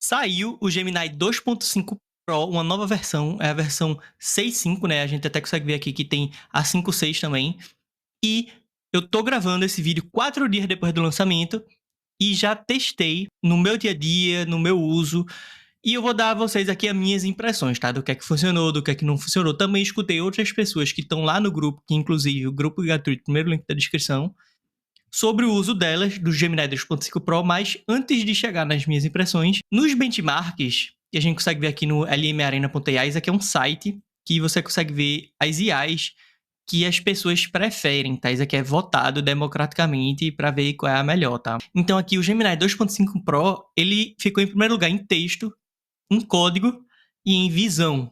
Saiu o Gemini 2.5 Pro, uma nova versão, é a versão 6.5, né? A gente até consegue ver aqui que tem a 5.6 também. E eu tô gravando esse vídeo 4 dias depois do lançamento e já testei no meu dia a dia, no meu uso. E eu vou dar a vocês aqui as minhas impressões, tá? Do que é que funcionou, do que é que não funcionou. Também escutei outras pessoas que estão lá no grupo, que inclusive o grupo gratuito, primeiro link da descrição, sobre o uso delas, do Gemini 2.5 Pro, mas antes de chegar nas minhas impressões, nos benchmarks, que a gente consegue ver aqui no lmarena.ai, isso aqui é um site que você consegue ver as IAs que as pessoas preferem, tá? Isso aqui é votado democraticamente para ver qual é a melhor, tá? Então aqui o Gemini 2.5 Pro, ele ficou em primeiro lugar em texto, em código e em visão,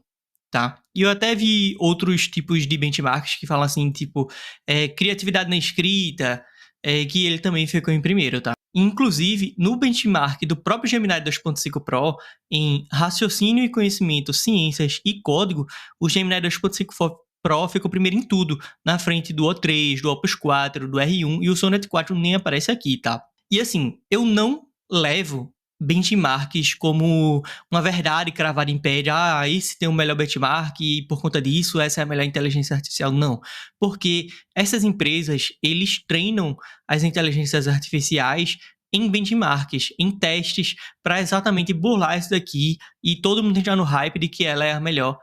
tá? E eu até vi outros tipos de benchmarks que falam assim, tipo, criatividade na escrita, que ele também ficou em primeiro, tá? Inclusive, no benchmark do próprio Gemini 2.5 Pro, em raciocínio e conhecimento, ciências e código, o Gemini 2.5 Pro ficou primeiro em tudo, na frente do O3, do Opus 4, do R1, e o Sonnet 4 nem aparece aqui, tá? E assim, eu não levo benchmarks como uma verdade cravada em pé de, esse tem o melhor benchmark e por conta disso essa é a melhor inteligência artificial. Não, porque essas empresas, eles treinam as inteligências artificiais em benchmarks, em testes, para exatamente burlar isso daqui e todo mundo entrar no hype de que ela é a melhor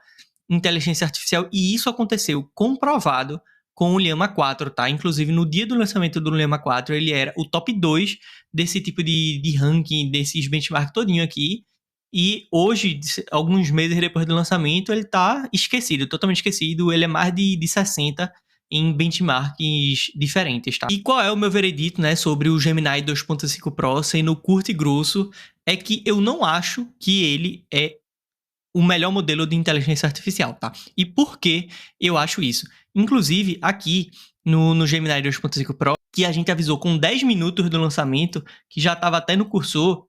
inteligência artificial, e isso aconteceu comprovado com o Llama 4, tá? Inclusive, no dia do lançamento do Llama 4, ele era o top 2 desse tipo de ranking, desses benchmark todinho aqui, e hoje, alguns meses depois do lançamento, ele tá esquecido, totalmente esquecido, ele é mais de 60 em benchmarks diferentes, tá? E qual é o meu veredito, né, sobre o Gemini 2.5 Pro, sendo curto e grosso, é que eu não acho que ele é o melhor modelo de inteligência artificial, tá? E por que eu acho isso? Inclusive, aqui no Gemini 2.5 Pro, que a gente avisou com 10 minutos do lançamento, que já estava até no cursor,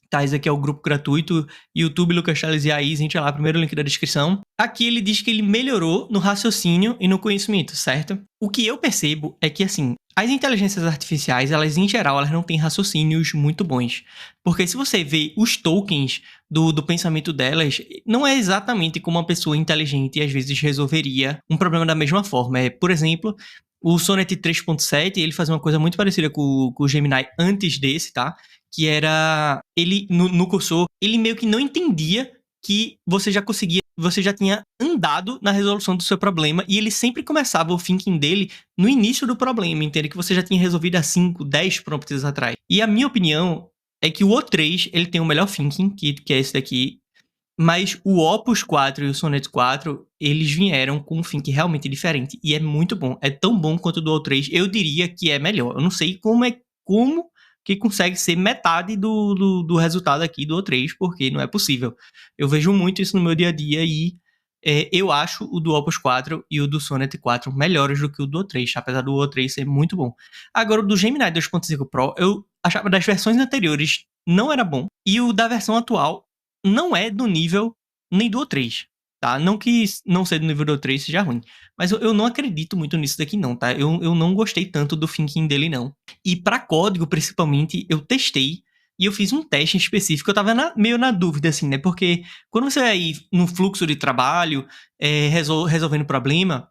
tá? Esse aqui é o grupo gratuito, YouTube, Lucas Telles e Aiz, entra lá, primeiro link da descrição. Aqui ele diz que ele melhorou no raciocínio e no conhecimento, certo? O que eu percebo é que, assim, as inteligências artificiais, elas em geral, elas não têm raciocínios muito bons. Porque se você vê os tokens do pensamento delas, não é exatamente como uma pessoa inteligente às vezes resolveria um problema da mesma forma. Por exemplo, o Sonnet 3.7, ele fazia uma coisa muito parecida com o Gemini antes desse, tá? Que era, ele, no cursor, ele meio que não entendia que você já tinha andado na resolução do seu problema, e ele sempre começava o thinking dele no início do problema, entende? Que você já tinha resolvido há 5, 10 prompts atrás. E a minha opinião é que o O3, ele tem o melhor thinking, que é esse daqui, mas o Opus 4 e o Sonnet 4, eles vieram com um thinking realmente diferente, e é muito bom. É tão bom quanto o do O3, eu diria que é melhor. Eu não sei como que consegue ser metade do resultado aqui do O3, porque não é possível. Eu vejo muito isso no meu dia a dia e eu acho o do Opus 4 e o do Sonnet 4 melhores do que o do O3, apesar do O3 ser muito bom. Agora, o do Gemini 2.5 Pro, eu achava das versões anteriores não era bom, e o da versão atual não é do nível nem do O3, tá? Não que não ser do nível do O3 seja ruim, mas eu não acredito muito nisso daqui não, tá? Eu não gostei tanto do thinking dele, não. E para código, principalmente, eu testei e eu fiz um teste específico. Eu tava meio na dúvida, assim, né? Porque quando você vai no fluxo de trabalho, resolvendo problema,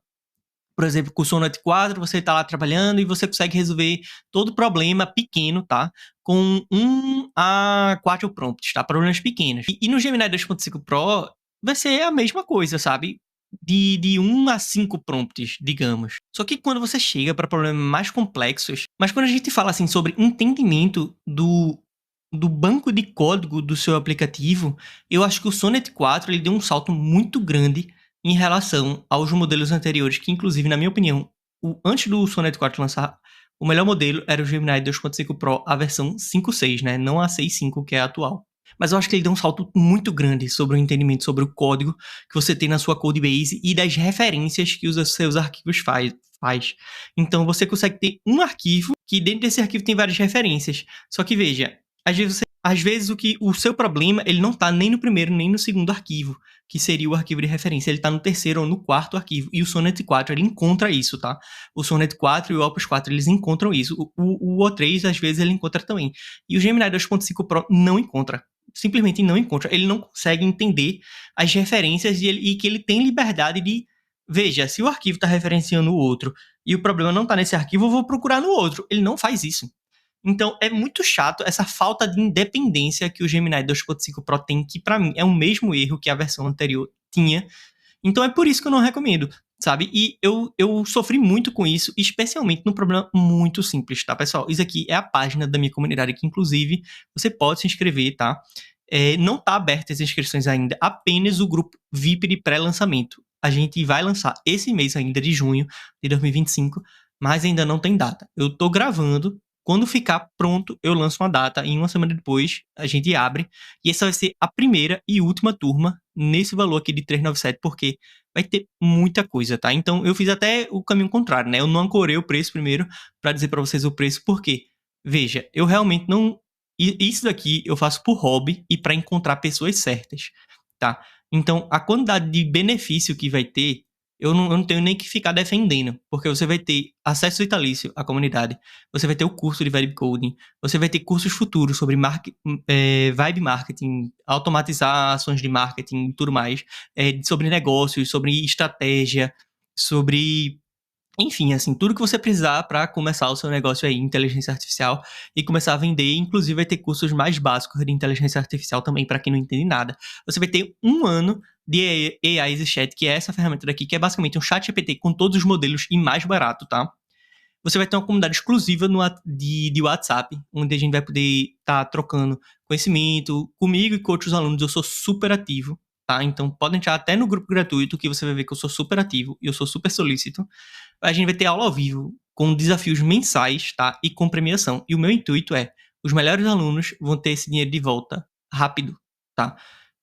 por exemplo, com o Sonnet 4, você tá lá trabalhando e você consegue resolver todo problema pequeno, tá? Com 1 a 4 prompts, tá? Problemas pequenos. E no Gemini 2.5 Pro vai ser a mesma coisa, sabe? De 1 a 5 prompts, digamos. Só que quando você chega para problemas mais complexos, mas quando a gente fala assim sobre entendimento do banco de código do seu aplicativo, eu acho que o Sonnet 4 ele deu um salto muito grande em relação aos modelos anteriores, que inclusive, na minha opinião, antes do Sonnet 4 lançar, o melhor modelo era o Gemini 2.5 Pro, a versão 5.6, né? Não a 6.5, que é a atual. Mas eu acho que ele deu um salto muito grande sobre o entendimento, sobre o código que você tem na sua codebase e das referências que os seus arquivos faz. Então, você consegue ter um arquivo que dentro desse arquivo tem várias referências. Só que, veja, às vezes o seu problema ele não está nem no primeiro nem no segundo arquivo, que seria o arquivo de referência, ele está no terceiro ou no quarto arquivo, e o Sonnet 4 ele encontra isso, tá? O Sonnet 4 e o Opus 4 eles encontram isso, o O3 às vezes ele encontra também, e o Gemini 2.5 Pro não encontra. simplesmente não encontra. Ele não consegue entender as referências e que ele tem liberdade de, veja, se o arquivo está referenciando o outro e o problema não está nesse arquivo, eu vou procurar no outro. Ele não faz isso. Então, é muito chato essa falta de independência que o Gemini 2.5 Pro tem, que para mim é o mesmo erro que a versão anterior tinha. Então, é por isso que eu não recomendo, sabe? E eu sofri muito com isso, especialmente num problema muito simples, tá, pessoal? Isso aqui é a página da minha comunidade, que inclusive você pode se inscrever, tá? Não tá aberta as inscrições ainda, apenas o grupo VIP de pré-lançamento. A gente vai lançar esse mês ainda, de junho de 2025, mas ainda não tem data. Eu tô gravando. Quando ficar pronto, eu lanço uma data e uma semana depois a gente abre. E essa vai ser a primeira e última turma nesse valor aqui de 397, porque vai ter muita coisa, tá? Então eu fiz até o caminho contrário, né? Eu não ancorei o preço primeiro para dizer para vocês o preço, porque, veja, eu realmente não. Isso daqui eu faço por hobby e para encontrar pessoas certas, tá? Então a quantidade de benefício que vai ter eu não tenho nem que ficar defendendo, porque você vai ter acesso vitalício à comunidade, você vai ter o curso de Vibe Coding, você vai ter cursos futuros sobre Vibe Marketing, automatizar ações de marketing e tudo mais, sobre negócios, sobre estratégia, sobre enfim, assim, tudo que você precisar para começar o seu negócio aí, inteligência artificial, e começar a vender. Inclusive, vai ter cursos mais básicos de inteligência artificial também, para quem não entende nada. Você vai ter 1 ano de AI Easy Chat, que é essa ferramenta daqui, que é basicamente um chat GPT com todos os modelos e mais barato, tá? Você vai ter uma comunidade exclusiva de WhatsApp, onde a gente vai poder estar trocando conhecimento comigo e com outros alunos. Eu sou super ativo, tá? Então, podem entrar até no grupo gratuito, que você vai ver que eu sou super ativo e eu sou super solícito. A gente vai ter aula ao vivo, com desafios mensais, tá? E com premiação. E o meu intuito é, os melhores alunos vão ter esse dinheiro de volta rápido, tá?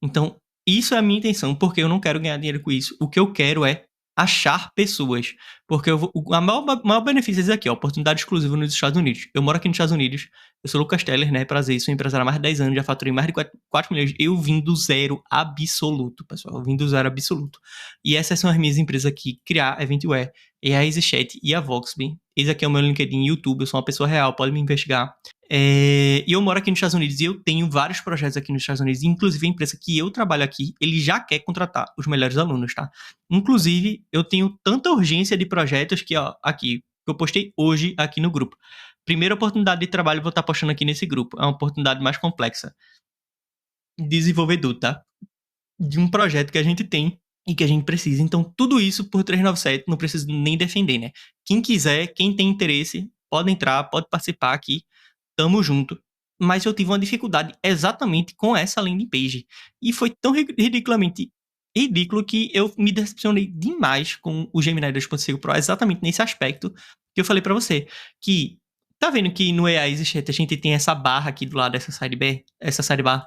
Então, isso é a minha intenção, porque eu não quero ganhar dinheiro com isso. O que eu quero é achar pessoas. Porque a maior benefício é isso aqui, ó, oportunidade exclusiva nos Estados Unidos. Eu moro aqui nos Estados Unidos, eu sou Lucas Teller, né? Prazer, sou empresário há mais de 10 anos, já faturei mais de 4 milhões. Eu vim do zero absoluto, pessoal. Eu vim do zero absoluto. E essas são as minhas empresas aqui: Criar, Eventware, e a EasyChat e a Voxby. Esse aqui é o meu LinkedIn e YouTube, eu sou uma pessoa real, pode me investigar. E eu moro aqui nos Estados Unidos e eu tenho vários projetos aqui nos Estados Unidos, inclusive a empresa que eu trabalho aqui, ele já quer contratar os melhores alunos, tá? Inclusive, eu tenho tanta urgência de projetos que, ó, aqui, que eu postei hoje aqui no grupo. Primeira oportunidade de trabalho, vou estar postando aqui nesse grupo. É uma oportunidade mais complexa. Desenvolvedor, tá? De um projeto que a gente tem e que a gente precisa. Então, tudo isso por 397, não preciso nem defender, né? Quem quiser, quem tem interesse, pode entrar, pode participar aqui. Tamo junto. Mas eu tive uma dificuldade exatamente com essa landing page. E foi tão ridiculamente ridículo que eu me decepcionei demais com o Gemini 2.5 Pro, exatamente nesse aspecto que eu falei pra você. Que, tá vendo que no AI Existe a gente tem essa barra aqui do lado dessa sidebar? Essa sidebar.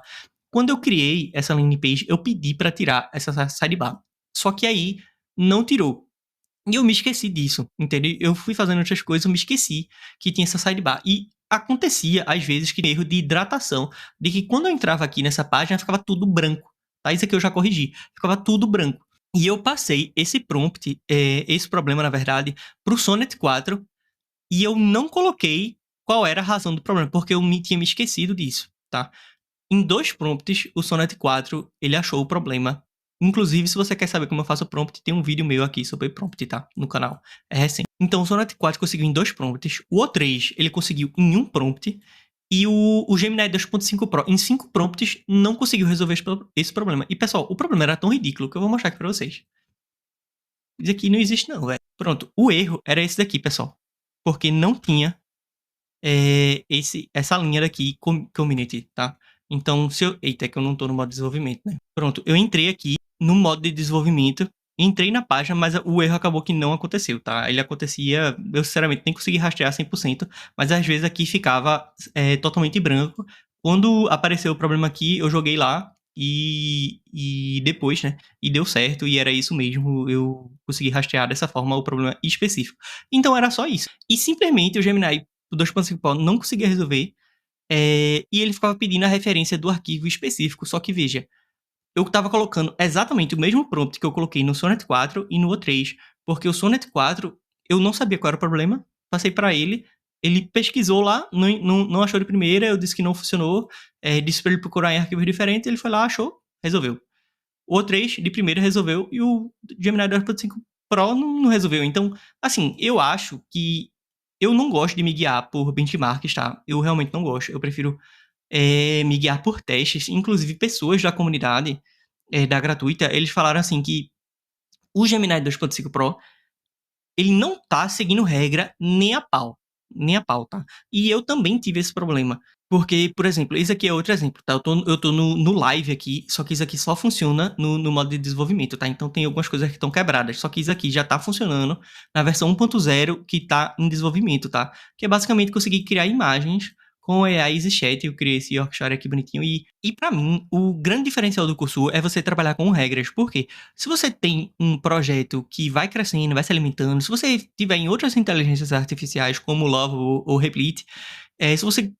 Quando eu criei essa landing page, eu pedi pra tirar essa sidebar. Só que aí, não tirou. E eu me esqueci disso, entendeu? Eu fui fazendo outras coisas, eu me esqueci que tinha essa sidebar. E acontecia, às vezes, que erro de hidratação, de que quando eu entrava aqui nessa página, ficava tudo branco. Tá? Isso aqui eu já corrigi. Ficava tudo branco. E eu passei esse prompt, esse problema, na verdade, pro Sonnet 4, e eu não coloquei qual era a razão do problema, porque eu tinha me esquecido disso, tá? Em 2 prompts, o Sonnet 4, ele achou o problema. Inclusive, se você quer saber como eu faço prompt, tem um vídeo meu aqui sobre prompt, tá? No canal. É recente. Então, o Sonnet 4 conseguiu em 2 prompts. O O3, ele conseguiu em 1 prompt. E o Gemini 2.5 Pro, em 5 prompts, não conseguiu resolver esse problema. E, pessoal, o problema era tão ridículo que eu vou mostrar aqui pra vocês. Isso aqui não existe não, velho. Pronto, o erro era esse daqui, pessoal. Porque não tinha essa linha daqui, community, tá? Então, se eu... Eita, é que eu não tô no modo de desenvolvimento, né? Pronto, eu entrei aqui no modo de desenvolvimento, entrei na página, mas o erro acabou que não aconteceu, tá? Ele acontecia, eu sinceramente nem consegui rastrear 100%, mas às vezes aqui ficava totalmente branco. Quando apareceu o problema aqui, eu joguei lá e depois, né? E deu certo, e era isso mesmo, eu consegui rastrear dessa forma o problema específico. Então era só isso. E simplesmente o Gemini, o 2.5 Pro, não conseguia resolver, e ele ficava pedindo a referência do arquivo específico. Só que, veja, eu estava colocando exatamente o mesmo prompt que eu coloquei no Sonnet 4 e no O3, porque o Sonnet 4, eu não sabia qual era o problema, passei para ele, Ele pesquisou lá, não achou de primeira, eu disse que não funcionou, disse para ele procurar em arquivos diferentes, ele foi lá, achou, resolveu. O 3 de primeira resolveu e o Gemini 2.5 Pro não resolveu. Então, assim, eu acho que eu não gosto de me guiar por benchmarks, tá? Eu realmente não gosto. Eu prefiro me guiar por testes. Inclusive, pessoas da comunidade da gratuita, eles falaram assim que o Gemini 2.5 Pro ele não tá seguindo regra nem a pau. Nem a pau, tá? E eu também tive esse problema. Porque, por exemplo, esse aqui é outro exemplo, tá? Eu tô no live aqui, só que isso aqui só funciona no modo de desenvolvimento, tá? Então tem algumas coisas que estão quebradas. Só que isso aqui já tá funcionando na versão 1.0 que tá em desenvolvimento, tá? Que é basicamente conseguir criar imagens com AI EasyChat. Eu criei esse Yorkshire aqui bonitinho. E para mim, o grande diferencial do curso é você trabalhar com regras. Por quê? Se você tem um projeto que vai crescendo, vai se alimentando, se você tiver em outras inteligências artificiais, como Love ou Replit,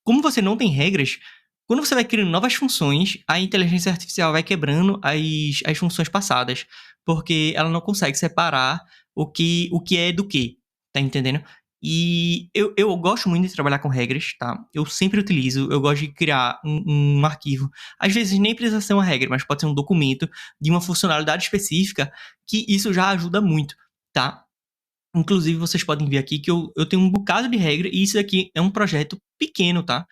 como você não tem regras, quando você vai criando novas funções, a inteligência artificial vai quebrando as funções passadas, porque ela não consegue separar o que é do que, tá entendendo? E eu gosto muito de trabalhar com regras, tá? Eu sempre utilizo, eu gosto de criar um arquivo. Às vezes nem precisa ser uma regra, mas pode ser um documento de uma funcionalidade específica, que isso já ajuda muito, tá? Inclusive, vocês podem ver aqui que eu tenho um bocado de regra e isso aqui é um projeto pequeno, tá?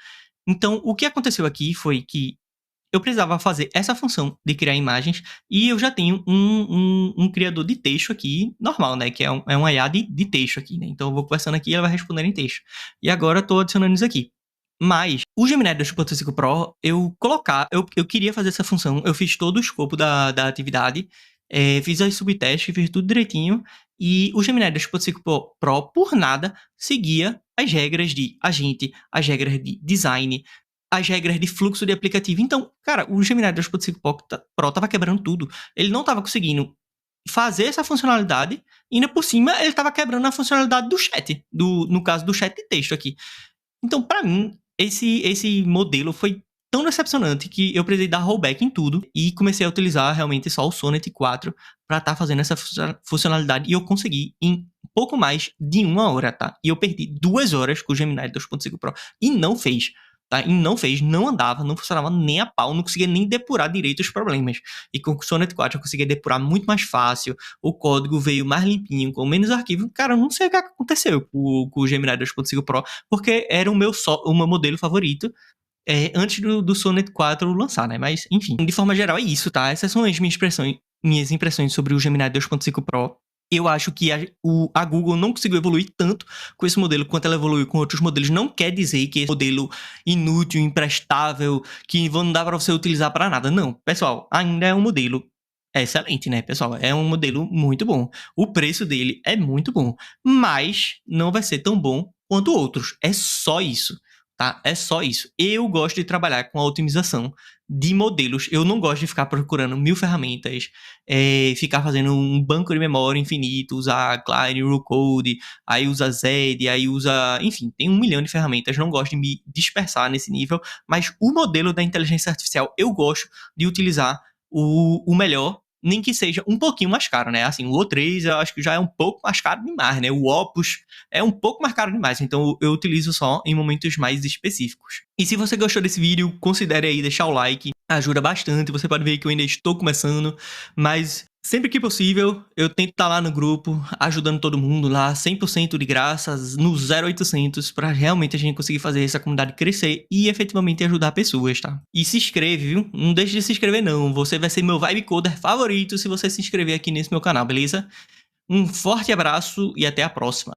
Então, o que aconteceu aqui foi que eu precisava fazer essa função de criar imagens e eu já tenho um criador de texto aqui, normal, né? Que é um IA de texto aqui, né? Então, eu vou conversando aqui e ela vai respondendo em texto. E agora eu tô adicionando isso aqui. Mas o Gemini 2.5 Pro, eu queria fazer essa função, eu fiz todo o escopo da atividade, fiz as subtasks, fiz tudo direitinho, e o Gemini 2.5 Pro, por nada, seguia as regras de agente, as regras de design, as regras de fluxo de aplicativo. Então, cara, o Gemini 2.5 Pro tava quebrando tudo. Ele não tava conseguindo fazer essa funcionalidade, e ainda por cima ele tava quebrando a funcionalidade do chat, no caso do chat de texto aqui. Então, pra mim, esse modelo foi tão decepcionante que eu precisei dar rollback em tudo e comecei a utilizar realmente só o Sonnet 4 para estar fazendo essa funcionalidade e eu consegui em pouco mais de 1 hora, tá? E eu perdi 2 horas com o Gemini 2.5 Pro e não fez, tá? E não fez, não andava, não funcionava nem a pau, não conseguia nem depurar direito os problemas. E com o Sonnet 4 eu conseguia depurar muito mais fácil, o código veio mais limpinho, com menos arquivo. Cara, eu não sei o que aconteceu com o Gemini 2.5 Pro, porque era o meu modelo favorito antes do Sonnet 4 lançar, né? Mas, enfim, de forma geral é isso, tá? Essas são as minhas impressões sobre o Gemini 2.5 Pro. Eu acho que a Google não conseguiu evoluir tanto com esse modelo quanto ela evoluiu com outros modelos. Não quer dizer que esse modelo inútil, imprestável, que não dá para você utilizar para nada. Não, pessoal, ainda é um modelo excelente, né, pessoal? É um modelo muito bom. O preço dele é muito bom, mas não vai ser tão bom quanto outros. É só isso, tá? É só isso. Eu gosto de trabalhar com a otimização de modelos. Eu não gosto de ficar procurando 1000 ferramentas, ficar fazendo um banco de memória infinito, usar Cline, Code, aí usa Zed, aí usa... Enfim, tem 1 milhão de ferramentas. Não gosto de me dispersar nesse nível, mas o modelo da inteligência artificial eu gosto de utilizar o melhor, nem que seja um pouquinho mais caro, né? Assim, o O3 eu acho que já é um pouco mais caro demais, né? O Opus é um pouco mais caro demais, então eu utilizo só em momentos mais específicos. E se você gostou desse vídeo, considere aí deixar o like, ajuda bastante. Você pode ver que eu ainda estou começando, mas sempre que possível, eu tento estar lá no grupo, ajudando todo mundo lá, 100% de graça, no 0800, para realmente a gente conseguir fazer essa comunidade crescer e efetivamente ajudar pessoas, tá? E se inscreve, viu? Não deixe de se inscrever não, você vai ser meu Vibe Coder favorito se você se inscrever aqui nesse meu canal, beleza? Um forte abraço e até a próxima.